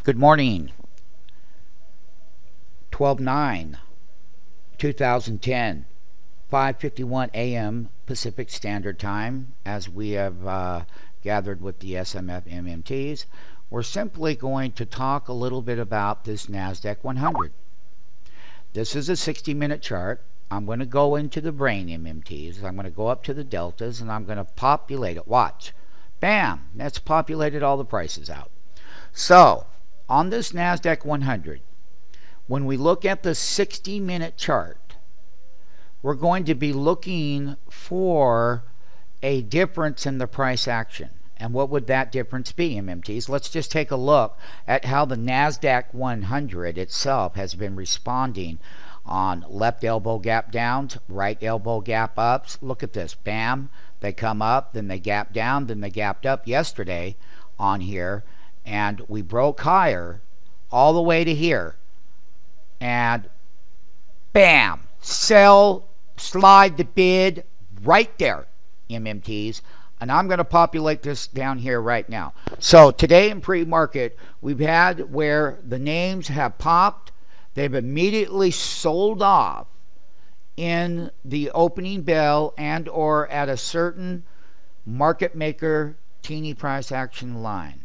Good morning, 12/9/2010, 5:51 a.m. Pacific Standard Time. As we have gathered with the SMF MMTs, we're simply going to talk a little bit about this Nasdaq 100. This is a 60-minute chart. I'm going to go into the brain MMTs. I'm going to go up to the deltas, and I'm going to populate it. Watch. Bam! That's populated all the prices out. So, on this Nasdaq 100, when we look at the 60-minute chart, we're going to be looking for a difference in the price action. And what would that difference be, MMTs? Let's just take a look at how the Nasdaq 100 itself has been responding on left elbow gap downs, right elbow gap ups. Look at this. Bam. They come up, then they gap down, then they gapped up yesterday on here. And we broke higher all the way to here. And bam. Sell, slide the bid right there, MMTs. And I'm going to populate this down here right now. So today in pre-market, we've had where the names have popped. They've immediately sold off in the opening bell and or at a certain market maker teeny price action line.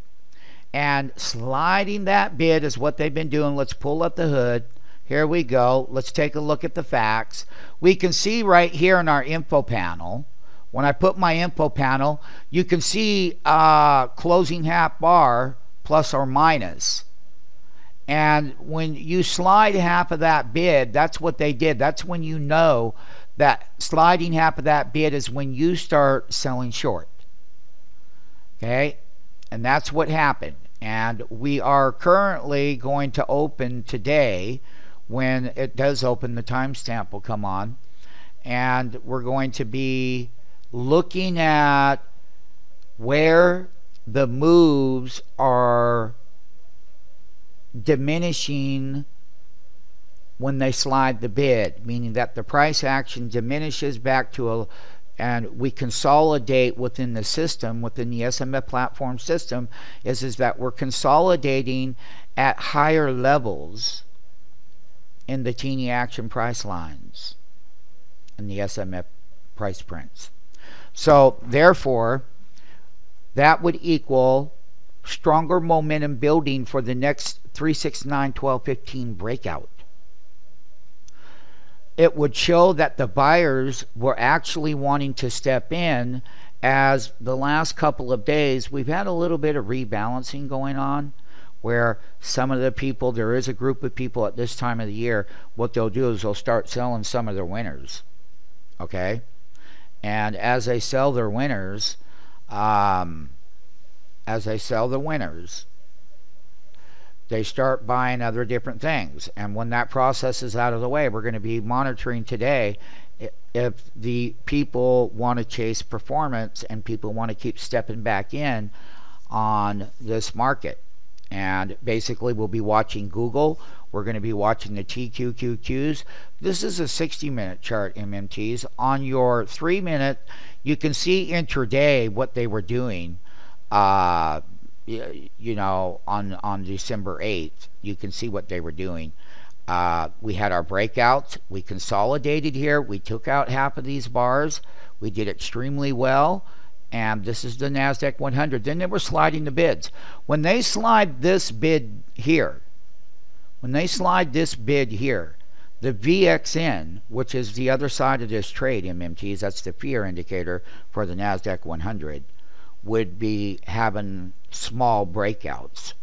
And sliding that bid is what they've been doing. Let's pull up the hood. Here we go. Let's take a look at the facts. We can see right here in our info panel, when I put my info panel, you can see closing half bar plus or minus. And when you slide half of that bid, that's what they did. That's when you know that sliding half of that bid is when you start selling short. Okay? And that's what happened. And we are currently going to open today. When it does open, the timestamp will come on. And we're going to be looking at where the moves are diminishing when they slide the bid, meaning that the price action diminishes back to a, and we consolidate within the system, within the SMF platform system, is that we're consolidating at higher levels in the teeny action price lines in the SMF price prints. So therefore, that would equal stronger momentum building for the next 369, 12, 15 breakout. It would show that the buyers were actually wanting to step in, as the last couple of days we've had a little bit of rebalancing going on, where some of the people, there is a group of people at this time of the year, what they'll do is they'll start selling some of their winners. Okay? And as they sell their winners, they start buying other different things. And when that process is out of the way, we're going to be monitoring today if the people want to chase performance and people want to keep stepping back in on this market. And basically we'll be watching Google. We're going to be watching the TQQQs. This is a 60-minute chart, MMTs. On your 3-minute, you can see intraday what they were doing. You know, on December 8th, you can see what they were doing. We had our breakouts. We consolidated here. We took out half of these bars. We did extremely well. And this is the Nasdaq 100. Then they were sliding the bids. When they slide this bid here, the VXN, which is the other side of this trade, MMTs, that's the fear indicator for the Nasdaq 100, would be having small breakouts.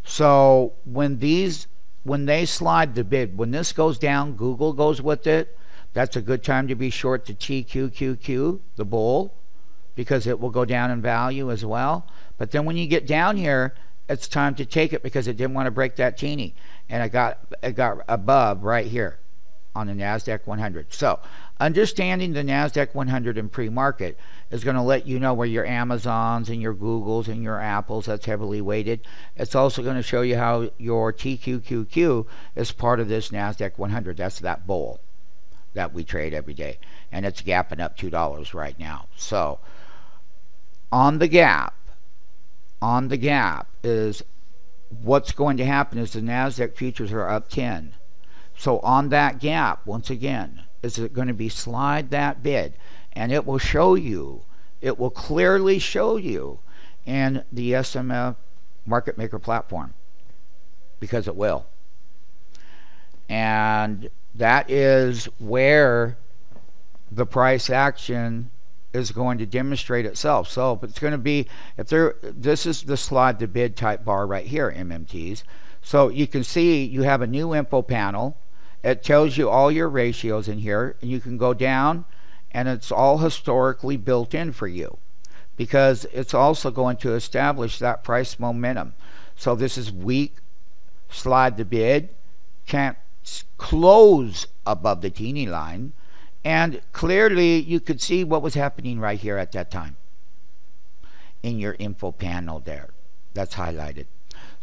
So when they slide the bid, when this goes down, Google goes with it. That's a good time to be short the TQQQ, the bull, because it will go down in value as well. But then when you get down here, it's time to take it because it didn't want to break that teeny, and it got above right here on the Nasdaq 100. So understanding the Nasdaq 100 in pre-market is going to let you know where your Amazons and your Googles and your Apples, that's heavily weighted. It's also going to show you how your TQQQ is part of this Nasdaq 100. That's that bull that we trade every day, and it's gapping up $2 right now. So on the gap is what's going to happen is the Nasdaq futures are up 10. So on that gap, once again, is it going to be slide that bid, and it will show you, it will clearly show you in the SMF market maker platform, because it will. And that is where the price action is going to demonstrate itself. So if it's going to be, if there, this is the slide the bid type bar right here, MMTs. So you can see you have a new info panel. It tells you all your ratios in here, and you can go down, and it's all historically built in for you, because it's also going to establish that price momentum. So this is weak, slide the bid, can't close above the teeny line, and clearly you could see what was happening right here at that time in your info panel there. That's highlighted.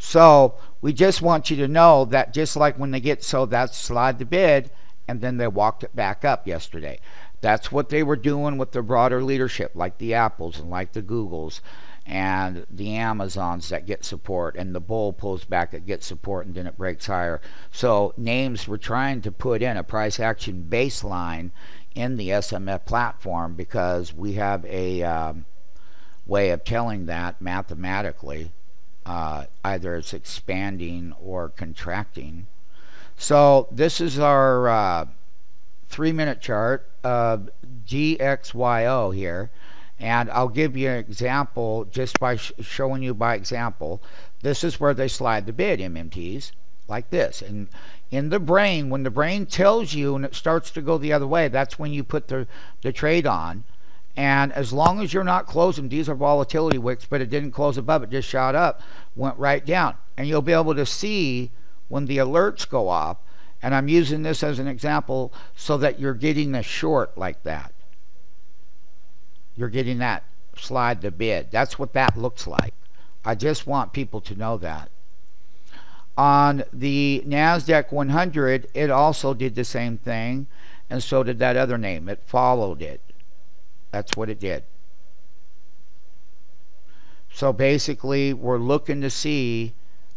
So we just want you to know that just like when they get, so that's slide the bid, and then they walked it back up yesterday. That's what they were doing with the broader leadership, like the Apples and like the Googles and the Amazons that get support, and the bull pulls back, it gets support, and then it breaks higher. So names were trying to put in a price action baseline in the SMF platform, because we have a way of telling that mathematically. Either it's expanding or contracting. So this is our 3-minute chart of GXYO here, and I'll give you an example just by showing you by example. This is where they slide the bid, MMTs, like this. And in the brain, when the brain tells you and it starts to go the other way, that's when you put the trade on. And as long as you're not closing, these are volatility wicks, but it didn't close above, it just shot up, went right down. And you'll be able to see when the alerts go off. And I'm using this as an example so that you're getting a short like that. You're getting that slide the bid. That's what that looks like. I just want people to know that. On the Nasdaq 100, it also did the same thing, and so did that other name. It followed it. That's what it did. So basically, we're looking to see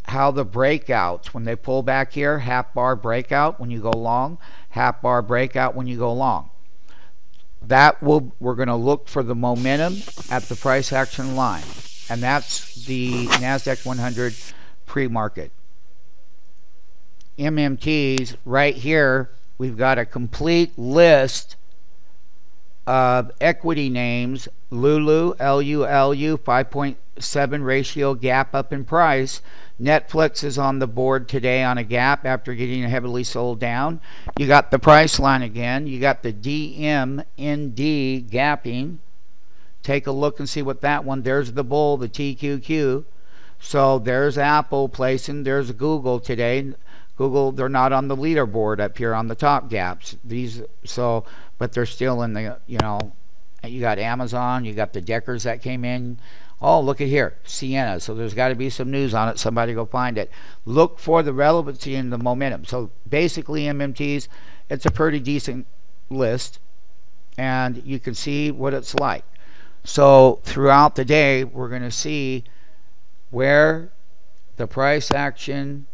how the breakouts, when they pull back here, half bar breakout when you go long, half bar breakout when you go long. That will, we're going to look for the momentum at the price action line, and that's the Nasdaq 100 pre-market. MMTs right here, we've got a complete list of equity names. Lulu, LULU, 5.7 ratio gap up in price. Netflix is on the board today on a gap after getting heavily sold down. You got the price line again. You got the DMND gapping. Take a look and see what that one, there's the bull, the TQQ. So there's Apple placing, there's Google today. Google, they're not on the leaderboard up here on the top gaps. These, so, but they're still in the, you know, you got Amazon, you got the Deckers that came in. Oh, look at here, Sienna. So there's got to be some news on it. Somebody go find it. Look for the relevancy and the momentum. So basically, MMTs, it's a pretty decent list, and you can see what it's like. So throughout the day, we're going to see where the price action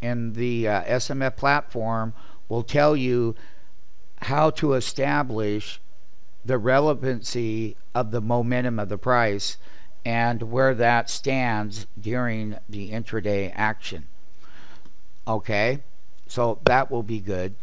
in the SMF platform will tell you how to establish the relevancy of the momentum of the price and where that stands during the intraday action. Okay, so that will be good.